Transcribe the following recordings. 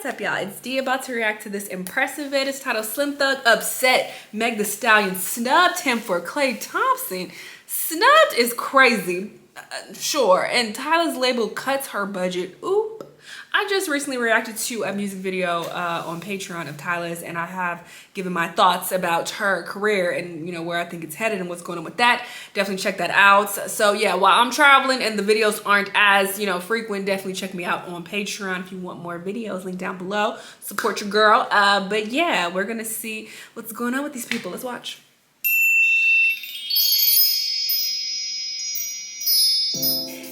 What's up, y'all? It's D about to react to this impressive vid. It's titled Slim Thug Upset. Meg Thee Stallion snubbed him for Klay Thompson. Snubbed is crazy. Sure. And Tyla's label cuts her budget. Oop. I just recently reacted to a music video on Patreon of Tyla's, and I have given my thoughts about her career and, you know, where I think it's headed and what's going on with that. Definitely check that out. So yeah, while I'm traveling and the videos aren't as, you know, frequent, definitely check me out on Patreon if you want more videos. Link down below. Support your girl. But yeah, we're gonna see what's going on with these people. Let's watch.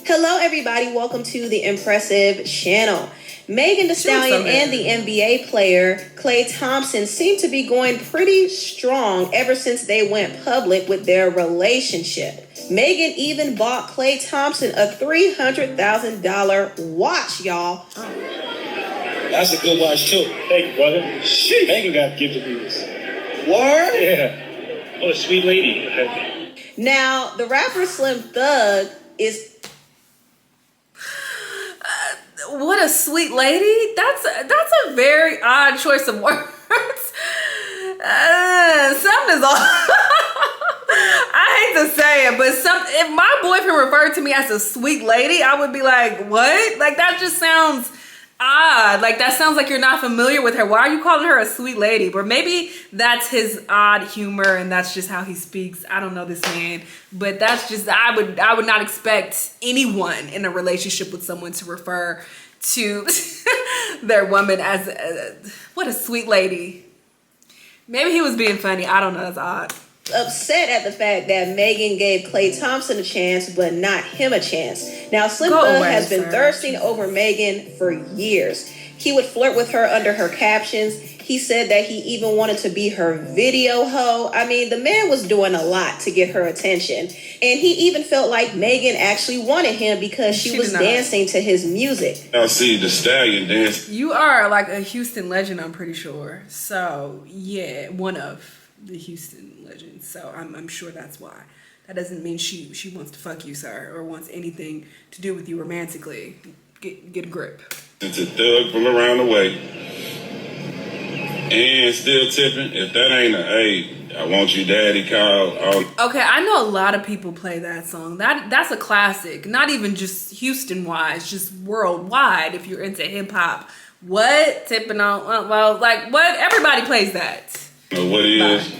Hello everybody, welcome to the impressive channel. Megan Thee Stallion and the NBA player Klay Thompson seem to be going pretty strong ever since they went public with their relationship. Megan even bought Klay Thompson a $300,000 watch, y'all. That's a good watch too. Thank you, brother. Sheesh. Megan got gifted me this. Word? Yeah. Oh, a sweet lady. Now, the rapper Slim Thug is... What a sweet lady. That's a very odd choice of words. Something is off. I hate to say it, but if my boyfriend referred to me as a sweet lady, I would be like, what? Like, that just sounds odd. Like, that sounds like you're not familiar with her. Why are you calling her a sweet lady? But maybe that's his odd humor and that's just how he speaks. I don't know this man, but that's just, I would not expect anyone in a relationship with someone to refer to their woman as what a sweet lady. Maybe he was being funny. I don't know. That's odd. Upset at the fact that Megan gave Klay Thompson a chance, but not him a chance. Now, Slim Thug has been thirsting over Megan for years. He would flirt with her under her captions. He said that he even wanted to be her video hoe. I mean, the man was doing a lot to get her attention. And he even felt like Megan actually wanted him because she was dancing to his music. I see the Stallion dance. You are like a Houston legend, I'm pretty sure. So, yeah, one of the Houston legends. So I'm sure that's why. That doesn't mean she wants to fuck you, sir, or wants anything to do with you romantically. Get a grip. It's a thug from around the way. And still tipping. If that ain't a, hey, I want you daddy call. Okay, I know a lot of people play that song. That's a classic. Not even just Houston-wise, just worldwide if you're into hip-hop. What? Tipping on, well, like, what? Everybody plays that. Know what it is?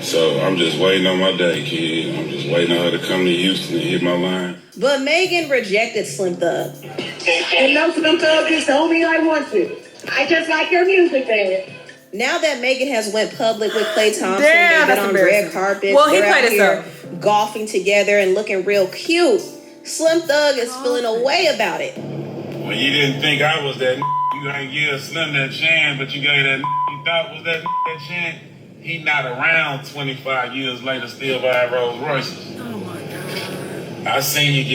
So I'm just waiting on my day, kid. I'm just waiting on her to come to Houston and hit my line. But Megan rejected Slim Thug. And no, Slim Thug just told me I want you. I just like your music, baby. Now that Megan has went public with Klay Thompson, they've been on red carpets. Well, he they're played out here golfing together and looking real cute. Slim Thug is feeling a way about it. Well, you didn't think I was that you ain't give Slim that chance, but you gave that you thought was that chance. He not around 25 years later, still buying Rolls Royces. Oh my God. I seen you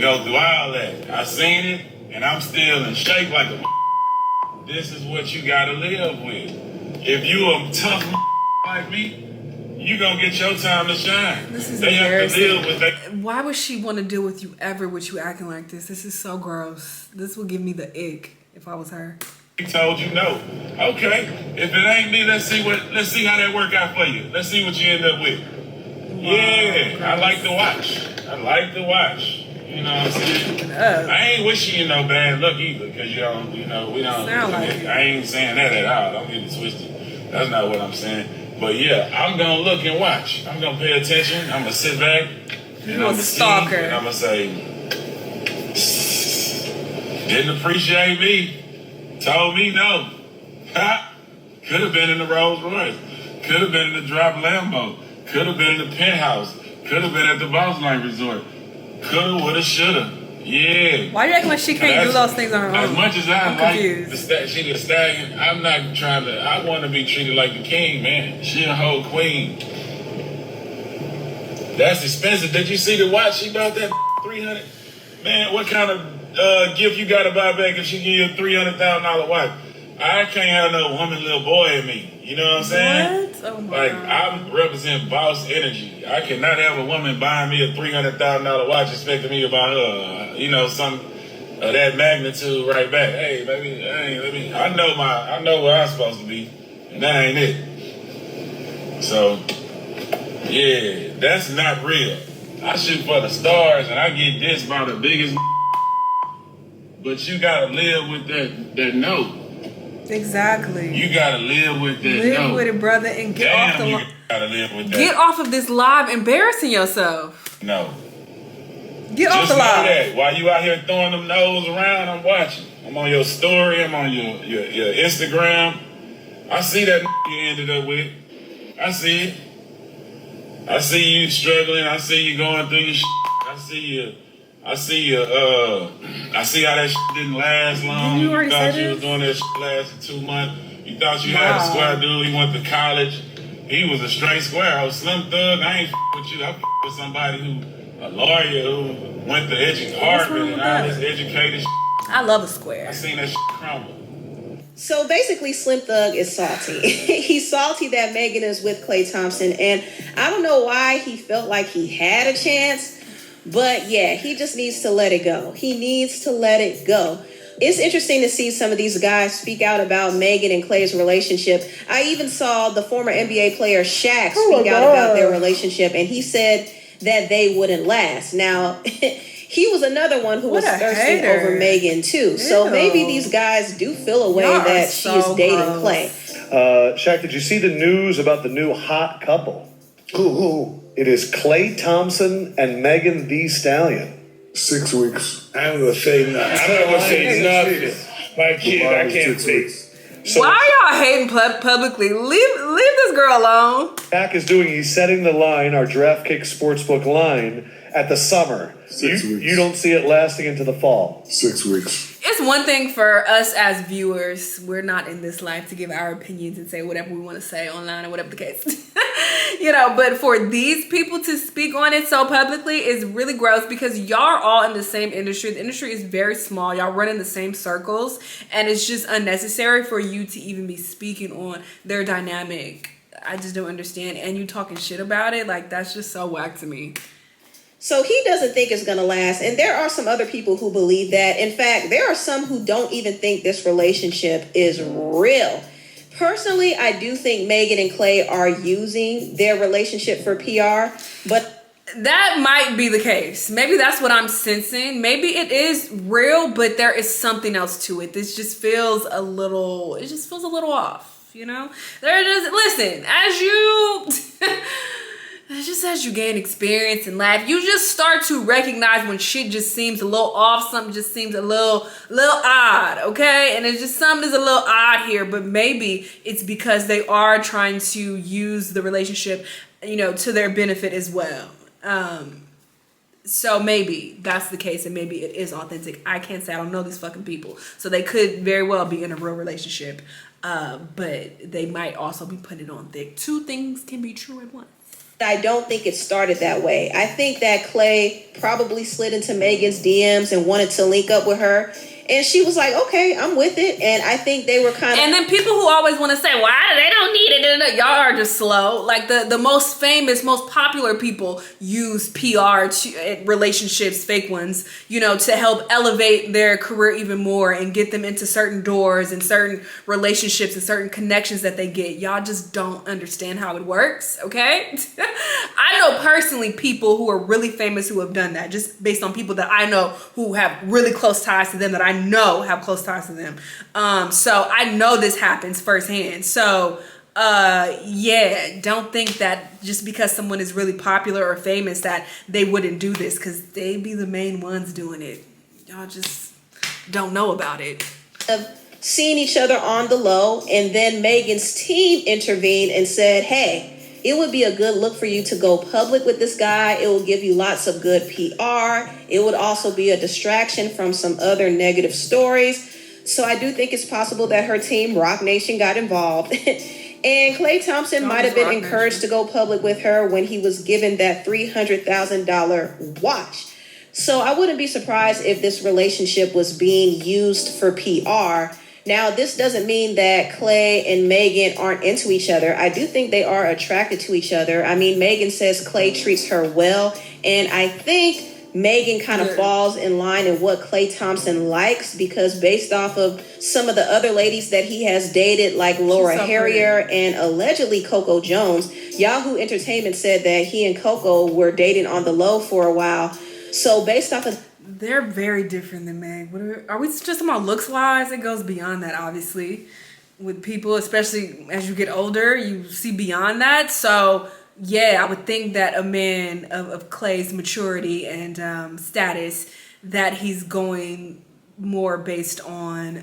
go through all that. I seen it, and I'm still in shape like a. This is what you gotta live with. If you a tough like me, you gonna get your time to shine. This is they have to live with that. Why would she want to deal with you ever with you acting like this? This is so gross. This will give me the ick if I was her. He told you no. Okay, if it ain't me, let's see how that work out for you. Let's see what you end up with. Yeah, I like to watch. You know what I'm saying? I ain't wishing you no bad luck either, because we don't. I ain't saying that at all. Don't get it twisted. That's not what I'm saying. But yeah, I'm gonna look and watch. I'm gonna pay attention. I'm gonna sit back. And I'm gonna stalker. And I'm gonna say, didn't appreciate me. Told me no. Ha! Could have been in the Rolls Royce. Could have been in the drop Lambo. Could have been in the penthouse. Could have been at the Boss Night Resort. Coulda, woulda, shoulda. Yeah. Why are you acting like she can't do those things on her own? As much as I like confused. she the Stallion, I'm not trying to. I want to be treated like the king, man. She a whole queen. That's expensive. Did you see the watch she bought that 300? Man, what kind of gift you got to buy back if she give you a $300,000 watch? I can't have no woman, little boy in me. You know what I'm saying? What? Oh my God. I represent boss energy. I cannot have a woman buying me a $300,000 watch expecting me to buy her, some of that magnitude right back. Hey, baby, I know where I'm supposed to be, and that ain't it. So, yeah, that's not real. I shoot for the stars, and I get this by the biggest. But you gotta live with that note. Exactly. You gotta live with that note. Live with it, brother, and get off the you gotta live with that. Get off of this live embarrassing yourself. No. Get off the live. That. While you out here throwing them nose around, I'm watching. I'm on your story. I'm on your Instagram. I see that you ended up with. I see it. I see you struggling. I see you going through your shit. I see how that shit didn't last long. You thought you was doing that shit lasted 2 months. You thought you had a square dude. He went to college. He was a straight square. I was Slim Thug. I ain't with you. I with somebody a lawyer who went to Harvard and all this educated shit. I love a square. I seen that shit crumble. So basically, Slim Thug is salty. He's salty that Megan is with Klay Thompson, and I don't know why he felt like he had a chance, but yeah, he just needs to let it go. He needs to let it go. It's interesting to see some of these guys speak out about Megan and Klay's relationship. I even saw the former NBA player Shaq speak out about their relationship, and he said that they wouldn't last. Now, he was another one who was thirsting over Megan too. So maybe these guys do feel a way that she is dating Klay. Shaq, did you see the news about the new hot couple? Who? It is Klay Thompson and Megan Thee Stallion. 6 weeks. I'm gonna say nothing. I'm not gonna say nothing. My kid, I can't say. So why are y'all hating publicly? Leave this girl alone. Shaq is he's setting the line, our DraftKicks Sportsbook line, at the summer. 6 weeks. You don't see it lasting into the fall. 6 weeks. It's one thing for us as viewers. We're not in this life to give our opinions and say whatever we want to say online or whatever the case. But for these people to speak on it so publicly is really gross because y'all are all in the same industry. The industry is very small. Y'all run in the same circles, and it's just unnecessary for you to even be speaking on their dynamic. I just don't understand. And you talking shit about it, like that's just so whack to me. So he doesn't think it's going to last. And there are some other people who believe that. In fact, there are some who don't even think this relationship is real. Personally, I do think Megan and Klay are using their relationship for PR, but that might be the case. Maybe that's what I'm sensing. Maybe it is real, but there is something else to it. This just feels a little off, They're just, listen, as you gain experience in life, you just start to recognize when shit just seems a little off, something just seems a little odd, okay? And it's just something is a little odd here, but maybe it's because they are trying to use the relationship, to their benefit as well. So maybe that's the case, and maybe it is authentic. I can't say. I don't know these fucking people, so they could very well be in a real relationship, but they might also be putting it on thick. Two things can be true at once. I don't think it started that way. I think that Klay probably slid into Megan's DMs and wanted to link up with her. And she was like, okay, I'm with it. And I think they were kind of... And then people who always want to say, why they don't need it. Y'all are just slow. Like the most famous, most popular people use PR relationships, fake ones, to help elevate their career even more and get them into certain doors and certain relationships and certain connections that they get. Y'all just don't understand how it works, okay? I know personally people who are really famous who have done that, just based on people that I know who have really close ties to them that I know have close ties to them. So I know this happens firsthand. So don't think that just because someone is really popular or famous that they wouldn't do this, because they be the main ones doing it. Y'all just don't know about it. Seeing each other on the low, and then Megan's team intervened and said, hey, it would be a good look for you to go public with this guy. It will give you lots of good PR. It would also be a distraction from some other negative stories. So I do think it's possible that her team, Rock Nation, got involved. And Klay Thompson might have been encouraged to go public with her when he was given that $300,000 watch. So I wouldn't be surprised if this relationship was being used for PR. Now, this doesn't mean that Klay and Megan aren't into each other. I do think they are attracted to each other. I mean, Megan says Klay treats her well, and I think Megan kind of falls in line in what Klay Thompson likes, because based off of some of the other ladies that he has dated, like Laura Harrier and allegedly Coco Jones, Yahoo Entertainment said that he and Coco were dating on the low for a while. So based off of... They're very different than Meg. Are we just talking about looks-wise? It goes beyond that, obviously. With people, especially as you get older, you see beyond that. So... yeah, I would think that a man of Klay's maturity and status, that he's going more based on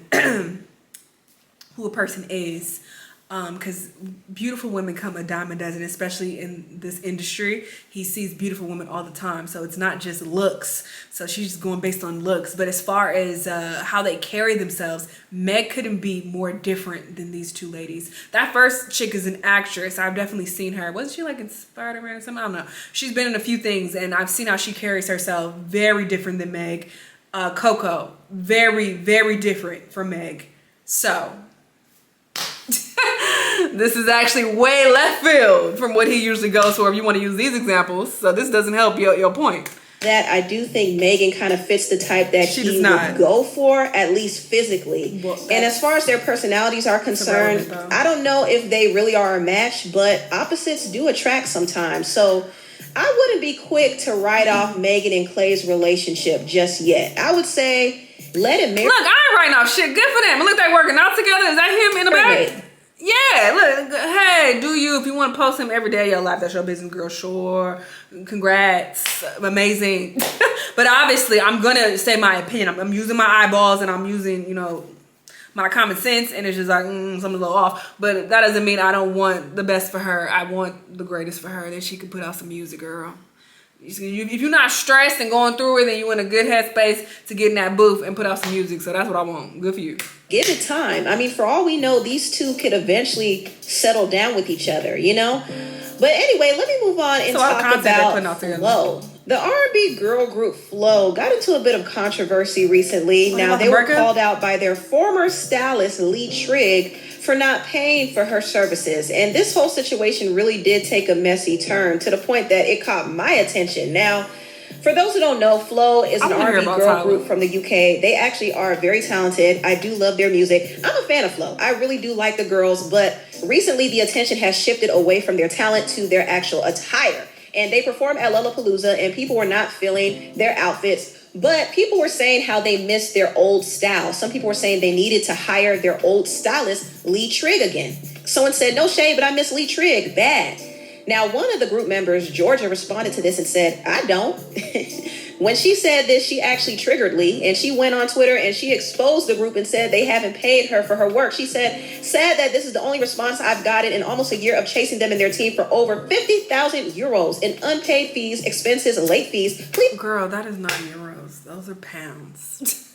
who a person is. Because beautiful women come a dime a dozen, especially in this industry. He sees beautiful women all the time, so it's not just looks. So she's just going based on looks. But as far as how they carry themselves, Meg couldn't be more different than these two ladies. That first chick is an actress. I've definitely seen her. Wasn't she like in Spider-Man or something? I don't know. She's been in a few things, and I've seen how she carries herself. Very different than Meg. Coco, very, very different from Meg. So... this is actually way left field from what he usually goes for if you want to use these examples. So this doesn't help your point. That I do think Megan kind of fits the type that he would go for, at least physically. Well, and as far as their personalities are concerned, I don't know if they really are a match, but opposites do attract sometimes. So I wouldn't be quick to write off Megan and Klay's relationship just yet. I would say let it marry. Look, I ain't writing off shit. Good for them. Look, they working out together. Is that him in the back? Yeah, look, hey, do you, if you want to post him every day of your life, that's your business, girl, sure. Congrats, amazing. But obviously, I'm going to say my opinion. I'm using my eyeballs and I'm using, my common sense, and it's just like, something's a little off. But that doesn't mean I don't want the best for her. I want the greatest for her, that she can put out some music, girl. If you're not stressed and going through it, then you're in a good headspace to get in that booth and put out some music. So that's what I want. Good for you. Give it time. I mean, for all we know, these two could eventually settle down with each other, But anyway, let me move on and talk about Flo. The R&B girl group Flo got into a bit of controversy recently. Now, they were called out by their former stylist, Lee Trigg, for not paying for her services. And this whole situation really did take a messy turn to the point that it caught my attention. Now, for those who don't know, Flo is an R&B girl group from the UK. They actually are very talented. I do love their music. I'm a fan of Flo. I really do like the girls, but recently the attention has shifted away from their talent to their actual attire. And they performed at Lollapalooza, and people were not feeling their outfits. But people were saying how they missed their old style. Some people were saying they needed to hire their old stylist, Lee Trigg, again. Someone said, no shade, but I miss Lee Trigg. Bad. Now, one of the group members, Georgia, responded to this and said, I don't. When she said this, she actually triggered Lee, and she went on Twitter and she exposed the group and said they haven't paid her for her work. She said, sad that this is the only response I've gotten in almost a year of chasing them and their team for over 50,000 euros in unpaid fees, expenses, and late fees. Please. Girl, that is not euros. Those are pounds.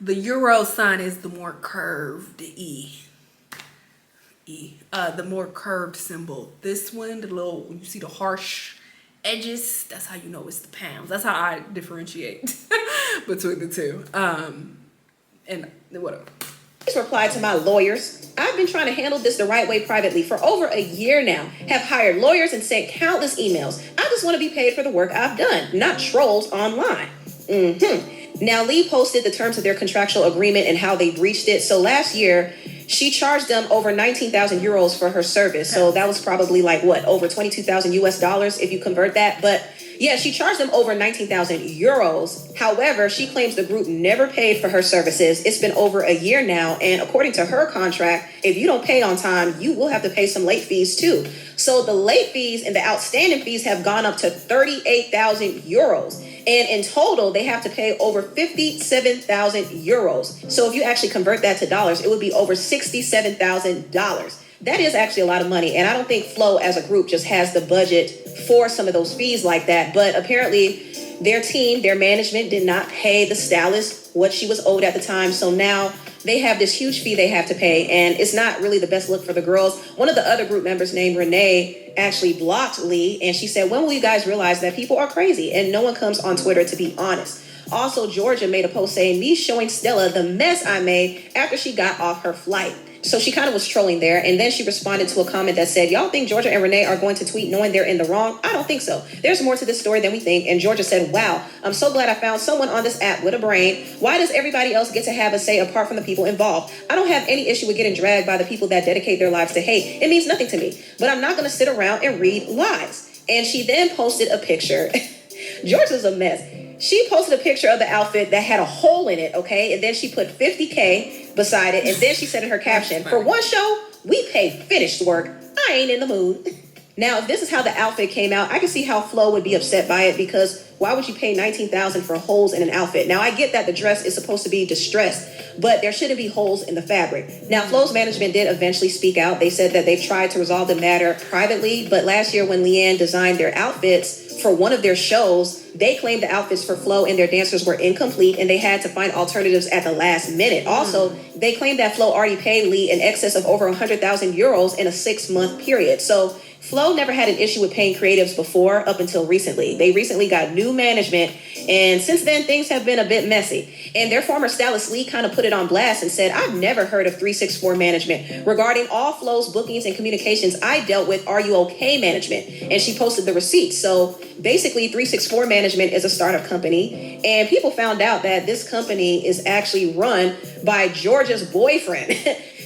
The euro sign is the more curved E. The more curved symbol. This one, you see the harsh edges, that's how you know it's the pounds. That's how I differentiate between the two. And whatever. Please reply to my lawyers. I've been trying to handle this the right way privately for over a year now. Have hired lawyers and sent countless emails. I just want to be paid for the work I've done, not trolls online. Now, Lee posted the terms of their contractual agreement and how they breached it. So last year, she charged them over 19,000 euros for her service. So that was probably like, over 22,000 US dollars if you convert that. But yeah, she charged them over 19,000 euros. However, she claims the group never paid for her services. It's been over a year now. And according to her contract, if you don't pay on time, you will have to pay some late fees too. So the late fees and the outstanding fees have gone up to 38,000 euros. And in total, they have to pay over 57,000 euros. So if you actually convert that to dollars, it would be over $67,000. That is actually a lot of money. And I don't think Flo as a group just has the budget for some of those fees like that. But apparently their team, their management did not pay the stylist what she was owed at the time. So now they have this huge fee they have to pay. And it's not really the best look for the girls. One of the other group members named Renee actually blocked Lee. And she said, when will you guys realize that people are crazy and no one comes on Twitter to be honest? Also, Georgia made a post saying, me showing Stella the mess I made after she got off her flight. So she kind of was trolling there. And then she responded to a comment that said, y'all think Georgia and Renee are going to tweet knowing they're in the wrong? I don't think so. There's more to this story than we think. And Georgia said, wow, I'm so glad I found someone on this app with a brain. Why does everybody else get to have a say apart from the people involved? I don't have any issue with getting dragged by the people that dedicate their lives to hate. It means nothing to me. But I'm not going to sit around and read lies. And she then posted a picture. Georgia's a mess. She posted a picture of the outfit that had a hole in it, okay? And then she put 50K beside it. And then she said in her caption, for one show, we pay finished work. I ain't in the mood. Now, if this is how the outfit came out, I can see how Flo would be upset by it, because why would you pay $19,000 for holes in an outfit? Now, I get that the dress is supposed to be distressed, but there shouldn't be holes in the fabric. Now, Flo's management did eventually speak out. They said that they've tried to resolve the matter privately, but last year when Leanne designed their outfits for one of their shows, they claimed the outfits for Flo and their dancers were incomplete and they had to find alternatives at the last minute. Also, they claimed that Flo already paid Lee in excess of over 100,000 euros in a 6-month period. So Flo never had an issue with paying creatives before up until recently. They recently got new management, and since then things have been a bit messy. And their former stylist Lee kind of put it on blast and said, I've never heard of 364 management. Regarding all Flo's bookings and communications, I dealt with Are You Okay management, and she posted the receipts. So basically 364 management is a startup company, and people found out that this company is actually run by Georgia's boyfriend.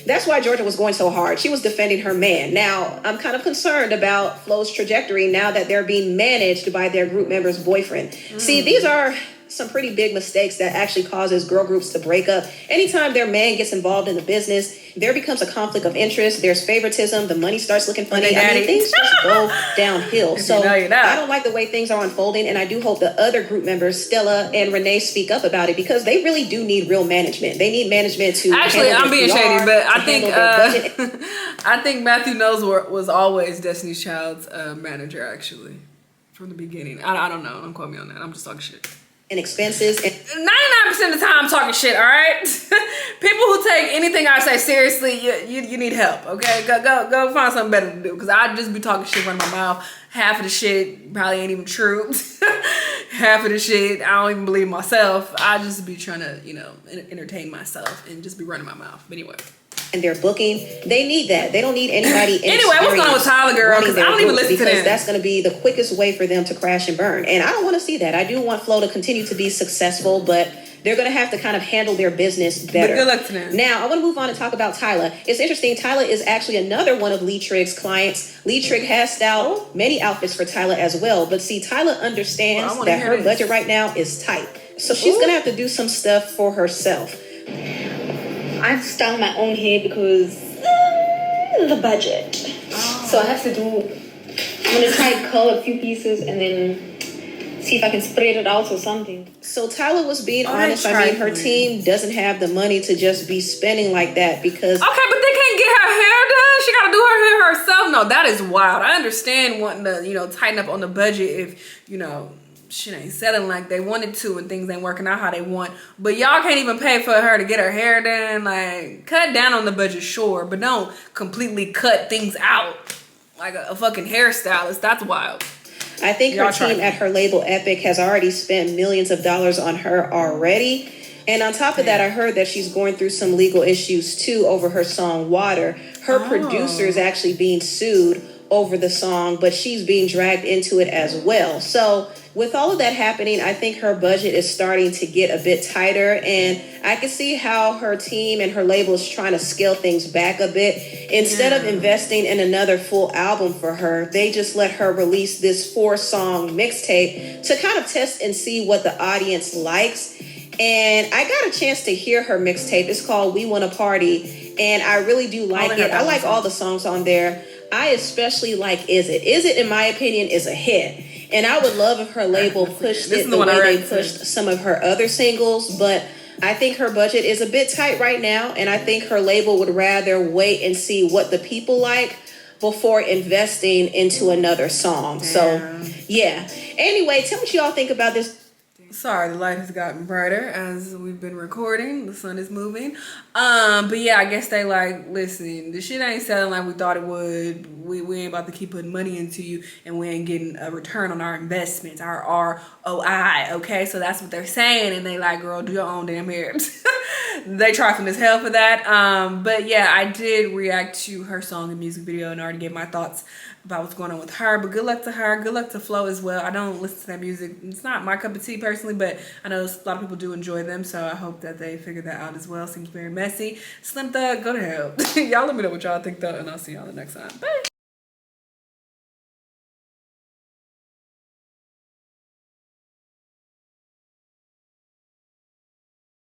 That's why Georgia was going so hard. She was defending her man. Now, I'm kind of concerned about Flo's trajectory now that they're being managed by their group member's boyfriend. See, these are some pretty big mistakes that actually causes girl groups to break up. Anytime their man gets involved in the business, there becomes a conflict of interest. There's favoritism. The money starts looking funny. I mean, things just go downhill. So I don't like the way things are unfolding. And I do hope the other group members, Stella and Renee, speak up about it, because they really do need real management. They need management to actually, I'm being PR, shady, but I think Matthew Knowles was always Destiny's Child's manager, actually, from the beginning. I don't know. Don't quote me on that. I'm just talking shit. And expenses. 99% of the time I'm talking shit, all right? People who take anything I say seriously, you need help, okay? Go find something better to do, because I just be talking shit running my mouth. Half of the shit probably ain't even true. Half of the shit I don't even believe myself. I just be trying to, entertain myself and just be running my mouth. But anyway. And their booking, they need that. They don't need anybody. Anyway, what's going on with Tyla, girl? Because I don't even listen to them. Because that's going to be the quickest way for them to crash and burn. And I don't want to see that. I do want Flo to continue to be successful, but they're going to have to kind of handle their business better. But good luck to them. Now, I want to move on and talk about Tyla. It's interesting. Tyla is actually another one of Lee Trigg's clients. Lee Trigg has styled many outfits for Tyla as well. But see, Tyla understands that her budget right now is tight. So she's going to have to do some stuff for herself. I've styled my own hair because the budget. So I have to I'm going to try to curl a few pieces and then see if I can spread it out or something. So Tyla was being honest. I mean, her team doesn't have the money to just be spending like that because... Okay, but they can't get her hair done. She got to do her hair herself. No, that is wild. I understand wanting to, tighten up on the budget if, shit ain't selling like they wanted to and things ain't working out how they want. But y'all can't even pay for her to get her hair done. Like, cut down on the budget, sure, but don't completely cut things out like a fucking hairstylist. That's wild. I think her team at her label Epic has already spent millions of dollars on her already. And on top of that, I heard that she's going through some legal issues too over her song Water. Her producer is actually being sued over the song, but she's being dragged into it as well. So with all of that happening, I think her budget is starting to get a bit tighter, and I can see how her team and her label is trying to scale things back a bit. Instead of investing in another full album for her, they just let her release this 4-song mixtape to kind of test and see what the audience likes. And I got a chance to hear her mixtape. It's called We Wanna Party, and I really do like it. I like all the songs on there. I especially like Is It. Is It, in my opinion, is a hit. And I would love if her label pushed it the way they pushed some of her other singles. But I think her budget is a bit tight right now. And I think her label would rather wait and see what the people like before investing into another song. So, yeah. Anyway, tell me what y'all think about this Sorry, the light has gotten brighter as we've been recording. The sun is moving. But yeah, I guess they like, listen, the shit ain't selling like we thought it would. We ain't about to keep putting money into you and we ain't getting a return on our investments, our ROI, okay? So that's what they're saying. And they like, girl, do your own damn hair. They trifling as hell for that. But yeah, I did react to her song and music video and already gave my thoughts about what's going on with her. But good luck to her. Good luck to Flo as well. I don't listen to that music. It's not my cup of tea personally, but I know a lot of people do enjoy them. So I hope that they figure that out as well. Seems very messy. Slim Thug, go to hell. Y'all let me know what y'all think though, and I'll see y'all the next time. Bye.